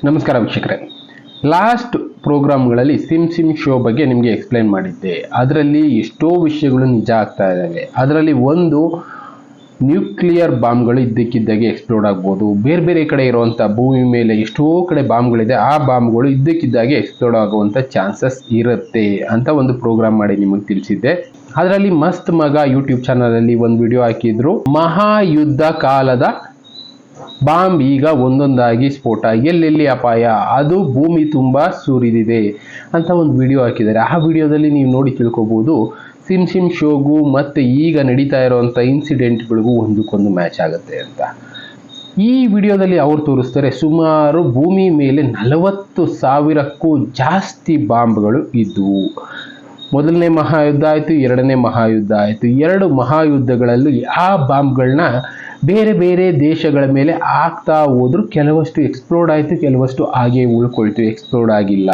ನಮಸ್ಕಾರ ವೀಕ್ಷಕರೇ. Last ಪ್ರೋಗ್ರಾಮ್ಗಳಲ್ಲಿ sim show ಬಗ್ಗೆ ನಿಮಗೆ ಎಕ್ಸ್ಪ್ಲೈನ್ ಮಾಡಿದ್ದೆ. ಅದರಲ್ಲಿ ಎಷ್ಟೋ ವಿಷಯಗಳು ನಿಜ ಆಗ್ತಾ ಇದ್ದಾವೆ. ಅದರಲ್ಲಿ ಒಂದು, ನ್ಯೂಕ್ಲಿಯರ್ ಬಾಂಬ್ಗಳು ಇದ್ದಕ್ಕಿದ್ದಾಗೆ ಎಕ್ಸ್ಪ್ಲೋಡ್ ಆಗ್ಬೋದು. ಬೇರೆ ಬೇರೆ ಕಡೆ ಇರುವಂಥ ಭೂಮಿ ಮೇಲೆ ಎಷ್ಟೋ ಕಡೆ ಬಾಂಬ್ಗಳಿದೆ, ಆ ಬಾಂಬ್ಗಳು ಇದ್ದಕ್ಕಿದ್ದಾಗೆ ಎಕ್ಸ್ಪ್ಲೋಡ್ ಆಗುವಂಥ ಚಾನ್ಸಸ್ ಇರುತ್ತೆ ಅಂತ ಒಂದು ಪ್ರೋಗ್ರಾಮ್ ಮಾಡಿ ನಿಮಗೆ ತಿಳಿಸಿದ್ದೆ. ಅದರಲ್ಲಿ ಮಸ್ತ್ ಮಗ ಯೂಟ್ಯೂಬ್ ಚಾನಲಲ್ಲಿ ಒಂದು ವಿಡಿಯೋ ಹಾಕಿದ್ರು. ಮಹಾಯುದ್ಧ ಕಾಲದ ಬಾಂಬ್ ಈಗ ಒಂದೊಂದಾಗಿ ಸ್ಫೋಟ, ಎಲ್ಲೆಲ್ಲಿ ಅಪಾಯ, ಅದು ಭೂಮಿ ತುಂಬ ಸುರಿದಿದೆ ಅಂತ ಒಂದು ವಿಡಿಯೋ ಹಾಕಿದ್ದಾರೆ. ಆ ವಿಡಿಯೋದಲ್ಲಿ ನೀವು ನೋಡಿ ತಿಳ್ಕೊಬೋದು ಸಿಮ್ ಶೋಗೂ ಮತ್ತು ಈಗ ನಡೀತಾ ಇರೋವಂಥ ಇನ್ಸಿಡೆಂಟ್ಗಳಿಗೂ ಒಂದಕ್ಕೊಂದು ಮ್ಯಾಚ್ ಆಗುತ್ತೆ ಅಂತ. ಈ ವಿಡಿಯೋದಲ್ಲಿ ಅವ್ರು ತೋರಿಸ್ತಾರೆ, ಸುಮಾರು ಭೂಮಿ ಮೇಲೆ 40,000ಕ್ಕೂ ಜಾಸ್ತಿ ಬಾಂಬ್ಗಳು ಇದ್ದವು. ಮೊದಲನೇ ಮಹಾಯುದ್ಧ ಆಯಿತು, ಎರಡನೇ ಮಹಾಯುದ್ಧ ಆಯಿತು. ಎರಡು ಮಹಾಯುದ್ಧಗಳಲ್ಲಿ ಆ ಬಾಂಬ್ಗಳನ್ನ ಬೇರೆ ಬೇರೆ ದೇಶಗಳ ಮೇಲೆ ಆಗ್ತಾ ಹೋದ್ರು. ಕೆಲವಷ್ಟು ಎಕ್ಸ್ಪ್ಲೋಡ್ ಆಯಿತು, ಕೆಲವಷ್ಟು ಹಾಗೆ ಉಳ್ಕೊಳ್ತು, ಎಕ್ಸ್ಪ್ಲೋಡ್ ಆಗಿಲ್ಲ.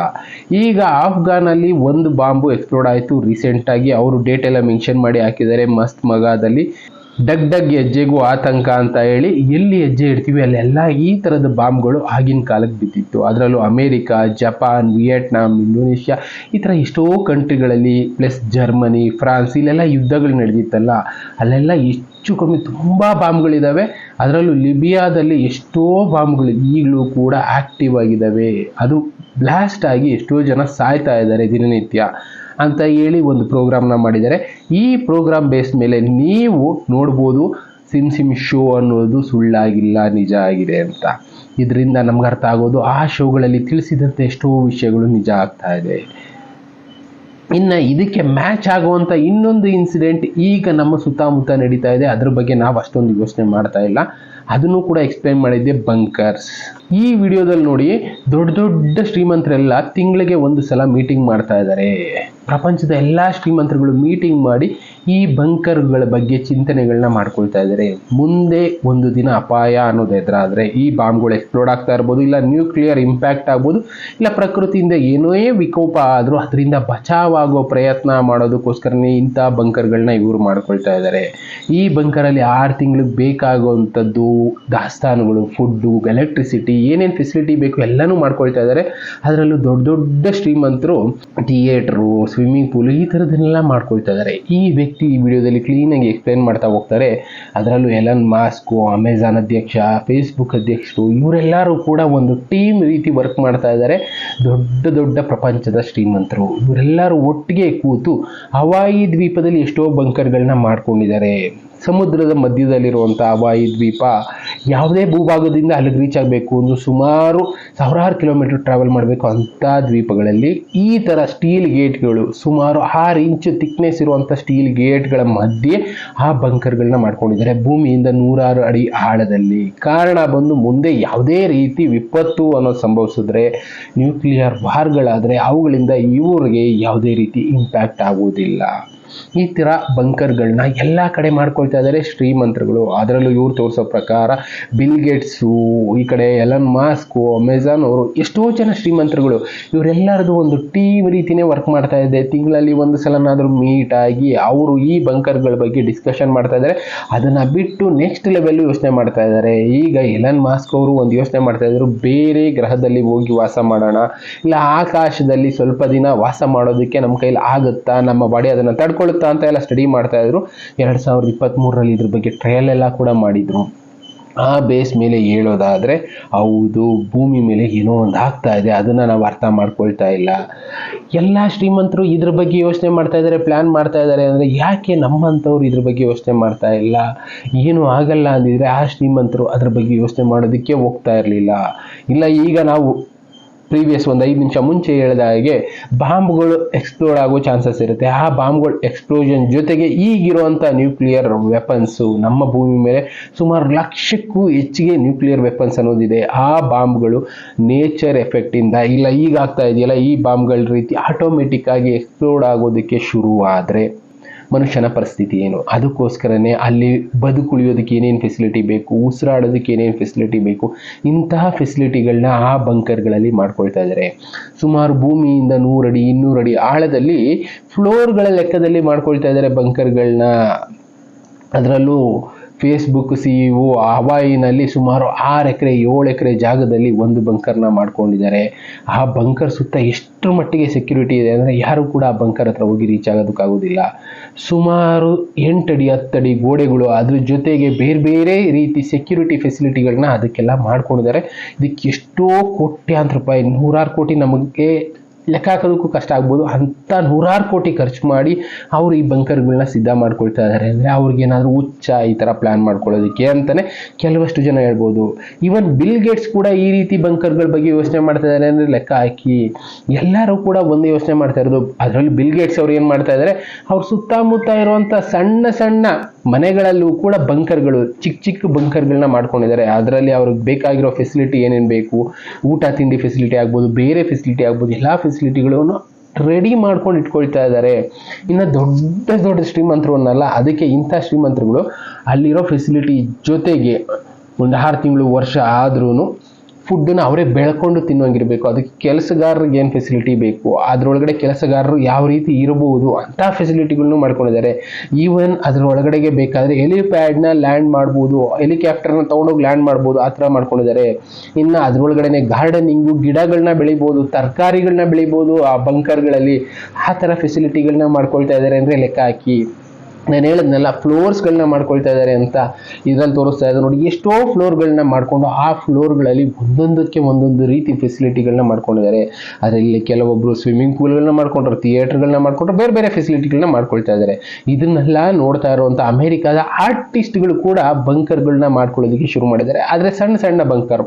ಈಗ ಆಫ್ಘಾನಲ್ಲಿ ಒಂದು ಬಾಂಬು ಎಕ್ಸ್ಪ್ಲೋಡ್ ಆಯಿತು ರೀಸೆಂಟಾಗಿ. ಅವರು ಡೇಟ್ ಎಲ್ಲ ಮೆನ್ಷನ್ ಮಾಡಿ ಹಾಕಿದ್ದಾರೆ ಮಸ್ತ್ ಮಗದಲ್ಲಿ. ಡಗ್ ಹೆಜ್ಜೆಗೂ ಆತಂಕ ಅಂತ ಹೇಳಿ ಎಲ್ಲಿ ಹೆಜ್ಜೆ ಇಡ್ತೀವಿ ಅಲ್ಲೆಲ್ಲ ಈ ಥರದ ಬಾಂಬ್ಗಳು ಆಗಿನ ಕಾಲಕ್ಕೆ ಬಿದ್ದಿತ್ತು. ಅದರಲ್ಲೂ ಅಮೇರಿಕಾ, ಜಪಾನ್, ವಿಯೆಟ್ನಾಂ, ಇಂಡೋನೇಷ್ಯಾ ಈ ಥರ ಎಷ್ಟೋ ಕಂಟ್ರಿಗಳಲ್ಲಿ, ಪ್ಲಸ್ ಜರ್ಮನಿ, ಫ್ರಾನ್ಸ್, ಇಲ್ಲೆಲ್ಲ ಯುದ್ಧಗಳು ನಡೆದಿತ್ತಲ್ಲ, ಅಲ್ಲೆಲ್ಲ ಹೆಚ್ಚು ಕಮ್ಮಿ ತುಂಬ ಬಾಂಬ್ಗಳಿದ್ದಾವೆ. ಅದರಲ್ಲೂ ಲಿಬಿಯಾದಲ್ಲಿ ಎಷ್ಟೋ ಬಾಂಬ್ಗಳು ಈಗಲೂ ಕೂಡ ಆ್ಯಕ್ಟಿವ್ ಆಗಿದ್ದಾವೆ. ಅದು ಬ್ಲಾಸ್ಟ್ ಆಗಿ ಎಷ್ಟೋ ಜನ ಸಾಯ್ತಾ ಇದ್ದಾರೆ ದಿನನಿತ್ಯ ಅಂತ ಹೇಳಿ ಒಂದು ಪ್ರೋಗ್ರಾಮ್ನ ಮಾಡಿದ್ದಾರೆ. ಈ ಪ್ರೋಗ್ರಾಮ್ ಬೇಸ್ ಮೇಲೆ ನೀವು ನೋಡ್ಬೋದು ಸಿಮ್ ಶೋ ಅನ್ನೋದು ಸುಳ್ಳಾಗಿಲ್ಲ, ನಿಜ ಆಗಿದೆ ಅಂತ. ಇದರಿಂದ ನಮ್ಗೆ ಅರ್ಥ ಆಗೋದು ಆ ಶೋಗಳಲ್ಲಿ ತಿಳಿಸಿದಂತೆ ಎಷ್ಟೋ ವಿಷಯಗಳು ನಿಜ ಆಗ್ತಾ ಇದೆ. ಇನ್ನು ಇದಕ್ಕೆ ಮ್ಯಾಚ್ ಆಗುವಂಥ ಇನ್ನೊಂದು ಇನ್ಸಿಡೆಂಟ್ ಈಗ ನಮ್ಮ ಸುತ್ತಮುತ್ತ ನಡೀತಾ ಇದೆ. ಅದ್ರ ಬಗ್ಗೆ ನಾವು ಅಷ್ಟೊಂದು ಯೋಚನೆ ಮಾಡ್ತಾ ಇಲ್ಲ, ಅದನ್ನು ಕೂಡ ಎಕ್ಸ್ಪ್ಲೈನ್ ಮಾಡಿದ್ದೆ, ಬಂಕರ್ಸ್. ಈ ವಿಡಿಯೋದಲ್ಲಿ ನೋಡಿ, ದೊಡ್ಡ ದೊಡ್ಡ ಶ್ರೀಮಂತರೆಲ್ಲ ತಿಂಗಳಿಗೆ ಒಂದು ಸಲ ಮೀಟಿಂಗ್ ಮಾಡ್ತಾ ಇದ್ದಾರೆ. ಪ್ರಪಂಚದ ಎಲ್ಲ ಶ್ರೀಮಂತರುಗಳು ಮೀಟಿಂಗ್ ಮಾಡಿ ಈ ಬಂಕರ್ಗಳ ಬಗ್ಗೆ ಚಿಂತನೆಗಳನ್ನ ಮಾಡ್ಕೊಳ್ತಾ ಇದ್ದಾರೆ. ಮುಂದೆ ಒಂದು ದಿನ ಅಪಾಯ ಅನ್ನೋದು ಎದುರಾದರೆ ಈ ಬಾಂಬ್ಗಳು ಎಕ್ಸ್ಪ್ಲೋಡ್ ಆಗ್ತಾ ಇರ್ಬೋದು, ಇಲ್ಲ ನ್ಯೂಕ್ಲಿಯರ್ ಇಂಪ್ಯಾಕ್ಟ್ ಆಗ್ಬೋದು, ಇಲ್ಲ ಪ್ರಕೃತಿಯಿಂದ ಏನೋ ವಿಕೋಪ ಆದರೂ ಅದರಿಂದ ಬಚಾವಾಗೋ ಪ್ರಯತ್ನ ಮಾಡೋದಕ್ಕೋಸ್ಕರನೇ ಇಂಥ ಬಂಕರ್ಗಳನ್ನ ಇವರು ಮಾಡ್ಕೊಳ್ತಾ ಇದ್ದಾರೆ. ಈ ಬಂಕರಲ್ಲಿ 6 ತಿಂಗಳಿಗೆ ಬೇಕಾಗುವಂಥದ್ದು ದಾಸ್ತಾನುಗಳು, ಫುಡ್ಡು, ಎಲೆಕ್ಟ್ರಿಸಿಟಿ, ಏನೇನು ಫೆಸಿಲಿಟಿ ಬೇಕು ಎಲ್ಲನೂ ಮಾಡ್ಕೊಳ್ತಾ ಇದ್ದಾರೆ. ಅದರಲ್ಲೂ ದೊಡ್ಡ ದೊಡ್ಡ ಶ್ರೀಮಂತರು ಥಿಯೇಟ್ರು, ಸ್ವಿಮ್ಮಿಂಗ್ ಪೂಲ್ ಈ ಥರದನ್ನೆಲ್ಲ ಮಾಡ್ಕೊಳ್ತಾ ಇದ್ದಾರೆ. ಈ ವ್ಯಕ್ತಿ ಈ ವಿಡಿಯೋದಲ್ಲಿ ಕ್ಲೀನಾಗಿ ಎಕ್ಸ್ಪ್ಲೈನ್ ಮಾಡ್ತಾ ಹೋಗ್ತಾರೆ. ಅದರಲ್ಲೂ ಎಲನ್ ಮಾಸ್ಕು, ಅಮೆಜಾನ್ ಅಧ್ಯಕ್ಷ, ಫೇಸ್ಬುಕ್ ಅಧ್ಯಕ್ಷರು, ಇವರೆಲ್ಲರೂ ಕೂಡ ಒಂದು ಟೀಮ್ ರೀತಿ ವರ್ಕ್ ಮಾಡ್ತಾ ಇದ್ದಾರೆ. ದೊಡ್ಡ ದೊಡ್ಡ ಪ್ರಪಂಚದ ಶ್ರೀಮಂತರು ಇವರೆಲ್ಲರೂ ಒಟ್ಟಿಗೆ ಕೂತು ಹವಾಯಿ ದ್ವೀಪದಲ್ಲಿ ಎಷ್ಟೋ ಬಂಕರ್ಗಳನ್ನ ಮಾಡ್ಕೊಂಡಿದ್ದಾರೆ. ಸಮುದ್ರದ ಮಧ್ಯದಲ್ಲಿರುವಂಥ ಹವಾಯಿ ದ್ವೀಪ, ಯಾವುದೇ ಭೂಭಾಗದಿಂದ ಅಲ್ಲಿಗೆ ರೀಚ್ ಆಗಬೇಕು ಒಂದು ಸುಮಾರು 1000 ಕಿಲೋಮೀಟರ್ ಟ್ರಾವೆಲ್ ಮಾಡಬೇಕು. ಅಂಥ ದ್ವೀಪಗಳಲ್ಲಿ ಈ ಥರ ಸ್ಟೀಲ್ ಗೇಟ್ಗಳು, ಸುಮಾರು 6 ಇಂಚು ಥಿಕ್ನೆಸ್ ಇರುವಂಥ ಸ್ಟೀಲ್ ಗೇಟ್ಗಳ ಮಧ್ಯೆ ಆ ಬಂಕರ್ಗಳನ್ನ ಮಾಡ್ಕೊಂಡಿದ್ದಾರೆ, ಭೂಮಿಯಿಂದ 106 ಅಡಿ ಆಳದಲ್ಲಿ. ಕಾರಣ ಬಂದು ಮುಂದೆ ಯಾವುದೇ ರೀತಿ ವಿಪತ್ತು ಅನ್ನೋದು ಸಂಭವಿಸಿದ್ರೆ, ನ್ಯೂಕ್ಲಿಯರ್ ವಾರ್ಗಳಾದರೆ ಅವುಗಳಿಂದ ಇವರಿಗೆ ಯಾವುದೇ ರೀತಿ ಇಂಪ್ಯಾಕ್ಟ್ ಆಗುವುದಿಲ್ಲ. ಈ ಥರ ಬಂಕರ್ಗಳನ್ನ ಎಲ್ಲ ಕಡೆ ಮಾಡ್ಕೊಳ್ತಾ ಇದ್ದಾರೆ ಶ್ರೀಮಂತರುಗಳು. ಅದರಲ್ಲೂ ಇವ್ರು ತೋರಿಸೋ ಪ್ರಕಾರ ಬಿಲ್ ಗೇಟ್ಸು, ಈ ಕಡೆ ಎಲನ್ ಮಾಸ್ಕು, ಅಮೆಜಾನ್ ಅವರು, ಎಷ್ಟೋ ಜನ ಶ್ರೀಮಂತರುಗಳು ಇವರೆಲ್ಲರದು ಒಂದು ಟೀಮ್ ರೀತಿಯೇ ವರ್ಕ್ ಮಾಡ್ತಾ ಇದೆ. ತಿಂಗಳಲ್ಲಿ ಒಂದು ಸಲನಾದರೂ ಮೀಟ್ ಆಗಿ ಅವರು ಈ ಬಂಕರ್ಗಳ ಬಗ್ಗೆ ಡಿಸ್ಕಷನ್ ಮಾಡ್ತಾ ಇದ್ದಾರೆ. ಅದನ್ನು ಬಿಟ್ಟು ನೆಕ್ಸ್ಟ್ ಲೆವೆಲ್ ಯೋಚನೆ ಮಾಡ್ತಾ ಇದ್ದಾರೆ. ಈಗ ಎಲನ್ ಮಾಸ್ಕ್ ಅವರು ಒಂದು ಯೋಚನೆ ಮಾಡ್ತಾ ಇದ್ರು, ಬೇರೆ ಗ್ರಹದಲ್ಲಿ ಹೋಗಿ ವಾಸ ಮಾಡೋಣ, ಇಲ್ಲ ಆಕಾಶದಲ್ಲಿ ಸ್ವಲ್ಪ ದಿನ ವಾಸ ಮಾಡೋದಕ್ಕೆ ನಮ್ಮ ಕೈಲಿ ಆಗುತ್ತಾ, ನಮ್ಮ ಬಾಡಿ ಅದನ್ನು ತಡ್ಕೊಳ್ಳುತ್ತಾ ಅಂತ ಎಲ್ಲ ಸ್ಟಡಿ ಮಾಡ್ತಾ ಇದ್ರು. 2023ರಲ್ಲಿ ಇದ್ರ ಬಗ್ಗೆ ಟ್ರಯಲ್ ಎಲ್ಲ ಕೂಡ ಮಾಡಿದ್ರು. ಆ ಬೇಸ್ ಮೇಲೆ ಹೇಳೋದಾದರೆ, ಹೌದು, ಭೂಮಿ ಮೇಲೆ ಏನೋ ಒಂದು ಆಗ್ತಾ ಇದೆ, ಅದನ್ನು ನಾವು ಅರ್ಥ ಮಾಡ್ಕೊಳ್ತಾ ಇಲ್ಲ. ಎಲ್ಲ ಶ್ರೀಮಂತರು ಇದ್ರ ಬಗ್ಗೆ ಯೋಚನೆ ಮಾಡ್ತಾ ಇದ್ದಾರೆ, ಪ್ಲ್ಯಾನ್ ಮಾಡ್ತಾ ಇದ್ದಾರೆ. ಅಂದರೆ ಯಾಕೆ ನಮ್ಮಂಥವ್ರು ಇದ್ರ ಬಗ್ಗೆ ಯೋಚನೆ ಮಾಡ್ತಾ ಇಲ್ಲ? ಏನೂ ಆಗಲ್ಲ ಅಂದಿದ್ರೆ ಆ ಶ್ರೀಮಂತರು ಅದ್ರ ಬಗ್ಗೆ ಯೋಚನೆ ಮಾಡೋದಕ್ಕೆ ಹೋಗ್ತಾ ಇರಲಿಲ್ಲ. ಇಲ್ಲ, ಈಗ ನಾವು ಪ್ರೀವಿಯಸ್ ಒಂದು 5 ನಿಮಿಷ ಮುಂಚೆ ಹೇಳಿದ ಹಾಗೆ ಬಾಂಬ್ಗಳು ಎಕ್ಸ್ಪ್ಲೋಡ್ ಆಗೋ ಚಾನ್ಸಸ್ ಇರುತ್ತೆ. ಆ ಬಾಂಬ್ಗಳು ಎಕ್ಸ್ಪ್ಲೋಷನ್ ಜೊತೆಗೆ ಈಗಿರುವಂಥ ನ್ಯೂಕ್ಲಿಯರ್ ವೆಪನ್ಸು, ನಮ್ಮ ಭೂಮಿ ಮೇಲೆ ಸುಮಾರು 1,00,000ಕ್ಕೂ ಹೆಚ್ಚಿಗೆ ನ್ಯೂಕ್ಲಿಯರ್ ವೆಪನ್ಸ್ ಅನ್ನೋದಿದೆ. ಆ ಬಾಂಬ್ಗಳು ನೇಚರ್ ಎಫೆಕ್ಟಿಂದ, ಇಲ್ಲ ಈಗ ಆಗ್ತಾ ಇದೆಯಲ್ಲ ಈ ಬಾಂಬ್ಗಳ ರೀತಿ ಆಟೋಮೆಟಿಕ್ ಆಗಿ ಎಕ್ಸ್ಪ್ಲೋಡ್ ಆಗೋದಕ್ಕೆ ಶುರುವಾದರೆ ಮನುಷ್ಯನ ಪರಿಸ್ಥಿತಿ ಏನು? ಅದಕ್ಕೋಸ್ಕರನೇ ಅಲ್ಲಿ ಬದುಕುಳಿಯೋದಕ್ಕೆ ಏನೇನು ಫೆಸಿಲಿಟಿ ಬೇಕು, ಉಸಿರಾಡೋದಕ್ಕೆ ಏನೇನು ಫೆಸಿಲಿಟಿ ಬೇಕು, ಇಂತಹ ಫೆಸಿಲಿಟಿಗಳನ್ನ ಆ ಬಂಕರ್ಗಳಲ್ಲಿ ಮಾಡ್ಕೊಳ್ತಾ ಇದ್ದಾರೆ. ಸುಮಾರು ಭೂಮಿಯಿಂದ 100 ಅಡಿ 200 ಅಡಿ ಆಳದಲ್ಲಿ ಫ್ಲೋರ್ಗಳ ಲೆಕ್ಕದಲ್ಲಿ ಮಾಡ್ಕೊಳ್ತಾ ಇದ್ದಾರೆ ಬಂಕರ್ಗಳನ್ನ. ಅದರಲ್ಲೂ ಫೇಸ್ಬುಕ್ CEO ಹವಾಯಿನಲ್ಲಿ ಸುಮಾರು 6 ಎಕರೆ 7 ಎಕರೆ ಜಾಗದಲ್ಲಿ ಒಂದು ಬಂಕರ್ನ ಮಾಡ್ಕೊಂಡಿದ್ದಾರೆ. ಆ ಬಂಕರ್ ಸುತ್ತ ಎಷ್ಟರ ಮಟ್ಟಿಗೆ ಸೆಕ್ಯೂರಿಟಿ ಇದೆ ಅಂದರೆ ಯಾರು ಕೂಡ ಆ ಬಂಕರ್ ಹತ್ರ ಹೋಗಿ ರೀಚ್ ಆಗೋದಕ್ಕಾಗೋದಿಲ್ಲ. ಸುಮಾರು 8 ಅಡಿ 10 ಅಡಿ ಗೋಡೆಗಳು, ಅದ್ರ ಜೊತೆಗೆ ಬೇರೆ ಬೇರೆ ರೀತಿ ಸೆಕ್ಯೂರಿಟಿ ಫೆಸಿಲಿಟಿಗಳನ್ನ ಅದಕ್ಕೆಲ್ಲ ಮಾಡ್ಕೊಂಡಿದ್ದಾರೆ. ಇದಕ್ಕೆ ಎಷ್ಟೋ ಕೋಟ್ಯಾಂತರ ರೂಪಾಯಿ, 100 ಕೋಟಿ ನಮಗೆ ಲೆಕ್ಕ ಹಾಕೋದಕ್ಕೂ ಕಷ್ಟ ಆಗ್ಬೋದು, ಅಂಥ 100 ಕೋಟಿ ಖರ್ಚು ಮಾಡಿ ಅವರು ಈ ಬಂಕರ್ಗಳನ್ನ ಸಿದ್ಧ ಮಾಡ್ಕೊಳ್ತಾ ಇದ್ದಾರೆ. ಅಂದರೆ ಅವ್ರಿಗೇನಾದರೂ ಹುಚ್ಚ ಈ ಥರ ಪ್ಲ್ಯಾನ್ ಮಾಡ್ಕೊಳ್ಳೋದಕ್ಕೆ ಅಂತಲೇ ಕೆಲವಷ್ಟು ಜನ ಹೇಳ್ಬೋದು. ಈವನ್ ಬಿಲ್ ಗೇಟ್ಸ್ ಕೂಡ ಈ ರೀತಿ ಬಂಕರ್ಗಳ ಬಗ್ಗೆ ಯೋಚನೆ ಮಾಡ್ತಾ ಇದ್ದಾರೆ ಅಂದರೆ ಲೆಕ್ಕ ಹಾಕಿ. ಎಲ್ಲರೂ ಕೂಡ ಒಂದೇ ಯೋಚನೆ ಮಾಡ್ತಾ ಇರೋದು. ಅದರಲ್ಲಿ ಬಿಲ್ ಗೇಟ್ಸ್ ಅವ್ರು ಏನು ಮಾಡ್ತಾ ಇದ್ದಾರೆ, ಅವ್ರ ಸುತ್ತಮುತ್ತ ಇರುವಂಥ ಸಣ್ಣ ಸಣ್ಣ ಮನೆಗಳಲ್ಲೂ ಕೂಡ ಬಂಕರ್ಗಳು, ಚಿಕ್ಕ ಚಿಕ್ಕ ಬಂಕರ್ಗಳನ್ನ ಮಾಡ್ಕೊಂಡಿದ್ದಾರೆ. ಅದರಲ್ಲಿ ಅವ್ರಿಗೆ ಬೇಕಾಗಿರೋ ಫೆಸಿಲಿಟಿ ಏನೇನು ಬೇಕು, ಊಟ ತಿಂಡಿ ಫೆಸಿಲಿಟಿ ಆಗ್ಬೋದು, ಬೇರೆ ಫೆಸಿಲಿಟಿ ಆಗ್ಬೋದು, ಎಲ್ಲ ಫೆಸಿಲಿಟಿಗಳನ್ನು ರೆಡಿ ಮಾಡ್ಕೊಂಡು ಇಟ್ಕೊಳ್ತಾ ಇದ್ದಾರೆ. ಇನ್ನು ದೊಡ್ಡ ದೊಡ್ಡ ಶ್ರೀಮಂತರು ಅನ್ನಲ್ಲ, ಅದಕ್ಕೆ ಇಂಥ ಶ್ರೀಮಂತರುಗಳು ಅಲ್ಲಿರೋ ಫೆಸಿಲಿಟಿ ಜೊತೆಗೆ ಒಂದು 6 ತಿಂಗಳು ವರ್ಷ ಆದ್ರೂ ಫುಡ್ಡನ್ನು ಅವರೇ ಬೆಳ್ಕೊಂಡು ತಿನ್ನೋಂಗಿರಬೇಕು. ಅದಕ್ಕೆ ಕೆಲಸಗಾರರಿಗೆ ಏನು ಫೆಸಿಲಿಟಿ ಬೇಕು, ಅದರೊಳಗಡೆ ಕೆಲಸಗಾರರು ಯಾವ ರೀತಿ ಇರಬಹುದು ಅಂಥ ಫೆಸಿಲಿಟಿಗಳನ್ನು ಮಾಡ್ಕೊಂಡಿದ್ದಾರೆ. ಈವನ್ ಅದರೊಳಗಡೆಗೆ ಬೇಕಾದರೆ ಹೆಲಿಪ್ಯಾಡ್ನ ಲ್ಯಾಂಡ್ ಮಾಡ್ಬೋದು, ಹೆಲಿಕಾಪ್ಟರ್ನ ತೊಗೊಂಡೋಗಿ ಲ್ಯಾಂಡ್ ಮಾಡ್ಬೋದು, ಆ ಥರ ಮಾಡ್ಕೊಂಡಿದ್ದಾರೆ. ಇನ್ನು ಅದರೊಳಗಡೆ ಗಾರ್ಡನಿಂಗು, ಗಿಡಗಳನ್ನ ಬೆಳಿಬೋದು, ತರಕಾರಿಗಳನ್ನ ಬೆಳಿಬೋದು ಆ ಬಂಕರ್ಗಳಲ್ಲಿ. ಆ ಥರ ಫೆಸಿಲಿಟಿಗಳನ್ನ ಮಾಡ್ಕೊಳ್ತಾ ಇದ್ದಾರೆ ಅಂದರೆ ಲೆಕ್ಕ ಹಾಕಿ. ನಾನು ಹೇಳಿದ್ನಲ್ಲ, ಫ್ಲೋರ್ಸ್ಗಳನ್ನ ಮಾಡ್ಕೊಳ್ತಾ ಇದ್ದಾರೆ ಅಂತ ಇದರಲ್ಲಿ ತೋರಿಸ್ತಾ ಇದ್ದಾರೆ ನೋಡಿ. ಎಷ್ಟೋ ಫ್ಲೋರ್ಗಳನ್ನ ಮಾಡಿಕೊಂಡು ಆ ಫ್ಲೋರ್ಗಳಲ್ಲಿ ಒಂದೊಂದಕ್ಕೆ ಒಂದೊಂದು ರೀತಿ ಫೆಸಿಲಿಟಿಗಳನ್ನ ಮಾಡ್ಕೊಂಡಿದ್ದಾರೆ. ಅದರಲ್ಲಿ ಕೆಲವೊಬ್ಬರು ಸ್ವಿಮ್ಮಿಂಗ್ ಪೂಲ್ಗಳನ್ನ ಮಾಡ್ಕೊಂಡ್ರು, ಥಿಯೇಟರ್ಗಳನ್ನ ಮಾಡ್ಕೊಂಡ್ರು, ಬೇರೆ ಬೇರೆ ಫೆಸಿಲಿಟಿಗಳನ್ನ ಮಾಡ್ಕೊಳ್ತಾ ಇದ್ದಾರೆ. ಇದನ್ನೆಲ್ಲ ನೋಡ್ತಾ ಇರುವಂಥ ಅಮೆರಿಕಾದ ಆರ್ಟಿಸ್ಟ್ಗಳು ಕೂಡ ಬಂಕರ್ಗಳನ್ನ ಮಾಡ್ಕೊಳ್ಳೋದಕ್ಕೆ ಶುರು ಮಾಡಿದ್ದಾರೆ. ಆದರೆ ಸಣ್ಣ ಸಣ್ಣ ಬಂಕರ್,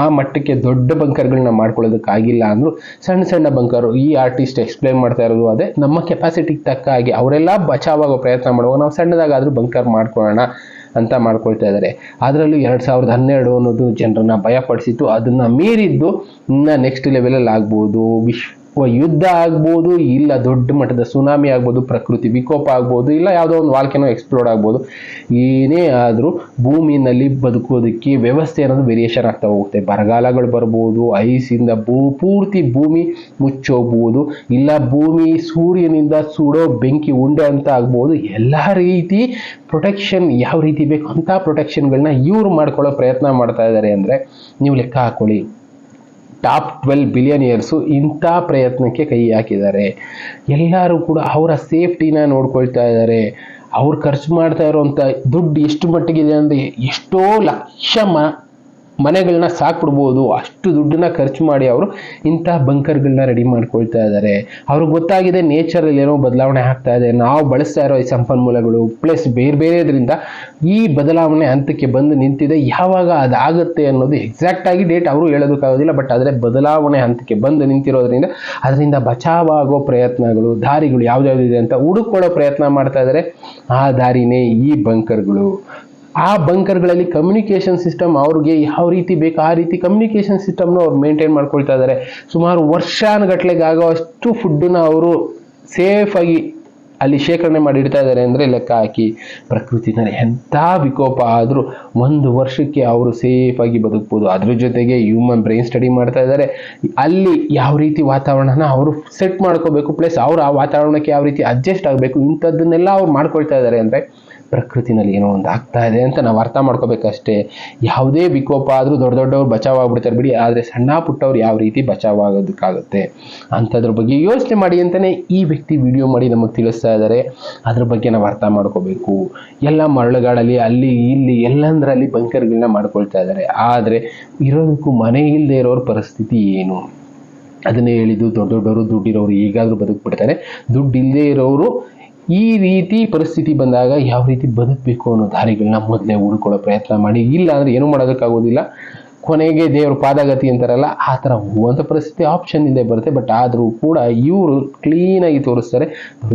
ಆ ಮಟ್ಟಕ್ಕೆ ದೊಡ್ಡ ಬಂಕರ್ಗಳನ್ನ ಮಾಡ್ಕೊಳ್ಳೋದಕ್ಕಾಗಿಲ್ಲ ಅಂದರೂ ಸಣ್ಣ ಸಣ್ಣ ಬಂಕರು. ಈ ಆರ್ಟಿಸ್ಟ್ ಎಕ್ಸ್ಪ್ಲೈನ್ ಮಾಡ್ತಾ ಇರೋದು ಅದೇ, ನಮ್ಮ ಕೆಪಾಸಿಟಿಗೆ ತಕ್ಕ ಹಾಗೆ ಅವರೆಲ್ಲ ಬಚಾವಾಗೋ ಪ್ರಯತ್ನ ಮಾಡುವಾಗ ನಾವು ಸಣ್ಣದಾಗಾದರೂ ಬಂಕರ್ ಮಾಡ್ಕೊಳ್ಳೋಣ ಅಂತ ಮಾಡ್ಕೊಳ್ತಾ ಇದ್ದಾರೆ. ಅದರಲ್ಲೂ 2012 ಅನ್ನೋದು ಜನರನ್ನ ಭಯಪಡಿಸಿತ್ತು. ಅದನ್ನು ಮೀರಿದ್ದು ಇನ್ನು ನೆಕ್ಸ್ಟ್ ಲೆವೆಲಲ್ಲಿ ಆಗ್ಬೋದು, ಯುದ್ಧ ಆಗ್ಬೋದು, ಇಲ್ಲ ದೊಡ್ಡ ಮಟ್ಟದ ಸುನಾಮಿ ಆಗ್ಬೋದು, ಪ್ರಕೃತಿ ವಿಕೋಪ ಆಗ್ಬೋದು, ಇಲ್ಲ ಯಾವುದೋ ಒಂದು ವಾಲ್ಕೆನೋ ಎಕ್ಸ್ಪ್ಲೋಡ್ ಆಗ್ಬೋದು. ಏನೇ ಆದರೂ ಭೂಮಿನಲ್ಲಿ ಬದುಕೋದಕ್ಕೆ ವ್ಯವಸ್ಥೆ ಅನ್ನೋದು ವೇರಿಯೇಷನ್ ಆಗ್ತಾ ಹೋಗುತ್ತೆ. ಬರಗಾಲಗಳು ಬರ್ಬೋದು, ಐಸಿಂದ ಪೂರ್ತಿ ಭೂಮಿ ಮುಚ್ಚೋಗ್ಬೋದು, ಇಲ್ಲ ಭೂಮಿ ಸೂರ್ಯನಿಂದ ಸುಡೋ ಬೆಂಕಿ ಉಂಡೆ ಅಂತ ಆಗ್ಬೋದು. ಎಲ್ಲ ರೀತಿ ಪ್ರೊಟೆಕ್ಷನ್ ಯಾವ ರೀತಿ ಬೇಕು ಅಂಥ ಪ್ರೊಟೆಕ್ಷನ್ಗಳನ್ನ ಇವ್ರು ಮಾಡ್ಕೊಳ್ಳೋ ಪ್ರಯತ್ನ ಮಾಡ್ತಾ ಇದ್ದಾರೆ. ಅಂದರೆ ನೀವು ಲೆಕ್ಕ ಹಾಕೊಳ್ಳಿ, ಟಾಪ್ 12 ಬಿಲಿಯನಿಯರ್ಸು ಇಂಥ ಪ್ರಯತ್ನಕ್ಕೆ ಕೈ ಹಾಕಿದ್ದಾರೆ. ಎಲ್ಲರೂ ಕೂಡ ಅವರ ಸೇಫ್ಟಿನ ನೋಡ್ಕೊಳ್ತಾ ಇದ್ದಾರೆ. ಅವ್ರು ಖರ್ಚು ಮಾಡ್ತಾ ಇರೋವಂಥ ದುಡ್ಡು ಎಷ್ಟು ಮಟ್ಟಿಗಿದೆ ಅಂದರೆ ಎಷ್ಟೋ ಲಕ್ಷ ಮನೆಗಳನ್ನ ಸಾಕ್ಬಿಡ್ಬೋದು, ಅಷ್ಟು ದುಡ್ಡನ್ನ ಖರ್ಚು ಮಾಡಿ ಅವರು ಇಂಥ ಬಂಕರ್ಗಳನ್ನ ರೆಡಿ ಮಾಡ್ಕೊಳ್ತಾ ಇದ್ದಾರೆ. ಅವ್ರಿಗೆ ಗೊತ್ತಾಗಿದೆ ನೇಚರಲ್ಲಿ ಏನೋ ಬದಲಾವಣೆ ಆಗ್ತಾ ಇದೆ, ನಾವು ಬಳಸ್ತಾ ಇರೋ ಈ ಸಂಪನ್ಮೂಲಗಳು ಪ್ಲಸ್ ಬೇರೆ ಬೇರೆದ್ರಿಂದ ಈ ಬದಲಾವಣೆ ಹಂತಕ್ಕೆ ಬಂದು ನಿಂತಿದೆ. ಯಾವಾಗ ಅದಾಗುತ್ತೆ ಅನ್ನೋದು ಎಕ್ಸಾಕ್ಟಾಗಿ ಡೇಟ್ ಅವರು ಹೇಳೋದಕ್ಕಾಗೋದಿಲ್ಲ, ಬಟ್ ಆದರೆ ಬದಲಾವಣೆ ಹಂತಕ್ಕೆ ಬಂದು ನಿಂತಿರೋದ್ರಿಂದ ಅದರಿಂದ ಬಚಾವಾಗೋ ಪ್ರಯತ್ನಗಳು, ದಾರಿಗಳು ಯಾವ್ದಾವುದಿದೆ ಅಂತ ಹುಡುಕೊಳ್ಳೋ ಪ್ರಯತ್ನ ಮಾಡ್ತಾ ಇದ್ದಾರೆ. ಆ ದಾರಿನೇ ಈ ಬಂಕರ್ಗಳು. ಆ ಬಂಕರ್ಗಳಲ್ಲಿ ಕಮ್ಯುನಿಕೇಷನ್ ಸಿಸ್ಟಮ್ ಅವ್ರಿಗೆ ಯಾವ ರೀತಿ ಬೇಕು ಆ ರೀತಿ ಕಮ್ಯುನಿಕೇಷನ್ ಸಿಸ್ಟಮ್ನ ಅವ್ರು ಮೇಂಟೈನ್ ಮಾಡ್ಕೊಳ್ತಾ ಇದ್ದಾರೆ. ಸುಮಾರು ವರ್ಷಾನುಗಟ್ಲೆಗೆ ಆಗೋವಷ್ಟು ಫುಡ್ಡನ್ನ ಅವರು ಸೇಫಾಗಿ ಅಲ್ಲಿ ಶೇಖರಣೆ ಮಾಡಿ ಇಡ್ತಾ ಇದ್ದಾರೆ ಅಂದರೆ ಲೆಕ್ಕ ಹಾಕಿ. ಪ್ರಕೃತಿನಲ್ಲಿ ಎಂಥ ವಿಕೋಪ ಆದರೂ 1 ವರ್ಷಕ್ಕೆ ಅವರು ಸೇಫಾಗಿ ಬದುಕ್ಬೋದು. ಅದ್ರ ಜೊತೆಗೆ ಹ್ಯೂಮನ್ ಬ್ರೈನ್ ಸ್ಟಡಿ ಮಾಡ್ತಾ ಇದ್ದಾರೆ. ಅಲ್ಲಿ ಯಾವ ರೀತಿ ವಾತಾವರಣನ ಅವರು ಸೆಟ್ ಮಾಡ್ಕೋಬೇಕು, ಪ್ಲಸ್ ಅವರು ಆ ವಾತಾವರಣಕ್ಕೆ ಯಾವ ರೀತಿ ಅಡ್ಜಸ್ಟ್ ಆಗಬೇಕು, ಇಂಥದ್ದನ್ನೆಲ್ಲ ಅವ್ರು ಮಾಡ್ಕೊಳ್ತಾ ಇದ್ದಾರೆ. ಅಂದರೆ ಪ್ರಕೃತಿನಲ್ಲಿ ಏನೋ ಒಂದು ಆಗ್ತಾ ಇದೆ ಅಂತ ನಾವು ಅರ್ಥ ಮಾಡ್ಕೋಬೇಕಷ್ಟೇ. ಯಾವುದೇ ವಿಕೋಪ ಆದರೂ ದೊಡ್ಡವ್ರು ಬಚಾವಾಗ್ಬಿಡ್ತಾರೆ ಬಿಡಿ, ಆದರೆ ಸಣ್ಣ ಪುಟ್ಟವ್ರು ಯಾವ ರೀತಿ ಬಚಾವಾಗೋದಕ್ಕಾಗುತ್ತೆ ಅಂಥದ್ರ ಬಗ್ಗೆ ಯೋಚನೆ ಮಾಡಿ ಅಂತಲೇ ಈ ವ್ಯಕ್ತಿ ವಿಡಿಯೋ ಮಾಡಿ ನಮಗೆ ತಿಳಿಸ್ತಾ ಇದ್ದಾರೆ. ಅದ್ರ ಬಗ್ಗೆ ನಾವು ಅರ್ಥ ಮಾಡ್ಕೋಬೇಕು. ಎಲ್ಲ ಮರಳುಗಾಡಲ್ಲಿ ಅಲ್ಲಿ ಇಲ್ಲಿ ಎಲ್ಲಂದ್ರಲ್ಲಿ ಬಂಕರ್ಗಳನ್ನ ಮಾಡ್ಕೊಳ್ತಾ ಇದ್ದಾರೆ. ಆದರೆ ಇರೋದಕ್ಕೂ ಮನೆ ಇಲ್ಲದೆ ಇರೋರ ಪರಿಸ್ಥಿತಿ ಏನು ಅದನ್ನೇ ಹೇಳಿದ್ದು. ದೊಡ್ಡವರು ದುಡ್ಡಿರೋರು ಈಗಾದರೂ ಬದುಕ್ಬಿಡ್ತಾರೆ, ದುಡ್ಡು ಇಲ್ಲದೆ ಇರೋರು ಈ ರೀತಿ ಪರಿಸ್ಥಿತಿ ಬಂದಾಗ ಯಾವ ರೀತಿ ಬದುಕಬೇಕು ಅನ್ನೋ ದಾರಿಗಳನ್ನ ಮೊದಲೇ ಹುಡ್ಕೊಳ್ಳೋ ಪ್ರಯತ್ನ ಮಾಡಿ. ಇಲ್ಲ ಅಂದರೆ ಏನೂ ಮಾಡೋದಕ್ಕಾಗೋದಿಲ್ಲ, ಕೊನೆಗೆ ದೇವ್ರ ಪಾದಗತಿ ಅಂತಾರಲ್ಲ ಆ ಥರ ಹೋಗುವಂಥ ಪರಿಸ್ಥಿತಿ ಆಪ್ಷನ್ ಇಂದ ಬರುತ್ತೆ. ಬಟ್ ಆದರೂ ಕೂಡ ಇವರು ಕ್ಲೀನಾಗಿ ತೋರಿಸ್ತಾರೆ.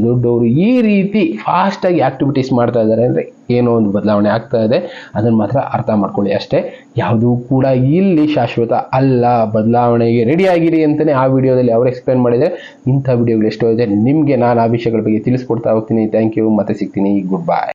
ದೊಡ್ಡವರು ಈ ರೀತಿ ಫಾಸ್ಟಾಗಿ ಆ್ಯಕ್ಟಿವಿಟೀಸ್ ಮಾಡ್ತಾ ಇದ್ದಾರೆ ಅಂದರೆ ಏನೋ ಒಂದು ಬದಲಾವಣೆ ಆಗ್ತಾ ಇದೆ, ಅದನ್ನು ಮಾತ್ರ ಅರ್ಥ ಮಾಡ್ಕೊಳ್ಳಿ ಅಷ್ಟೇ. ಯಾವುದೂ ಕೂಡ ಇಲ್ಲಿ ಶಾಶ್ವತ ಅಲ್ಲ. ಬದಲಾವಣೆಗೆ ರೆಡಿ ಆಗಿರಿ ಅಂತಲೇ ಆ ವಿಡಿಯೋದಲ್ಲಿ ಅವ್ರು ಎಕ್ಸ್ಪ್ಲೇನ್ ಮಾಡಿದರೆ. ಇಂಥ ವಿಡಿಯೋಗಳು ಎಷ್ಟೋ ಇದೆ, ನಿಮಗೆ ನಾನು ಆ ವಿಷಯಗಳ ಬಗ್ಗೆ ತಿಳಿಸ್ಕೊಡ್ತಾ ಹೋಗ್ತೀನಿ. ಥ್ಯಾಂಕ್ ಯು, ಮತ್ತೆ ಸಿಗ್ತೀನಿ. Good bye.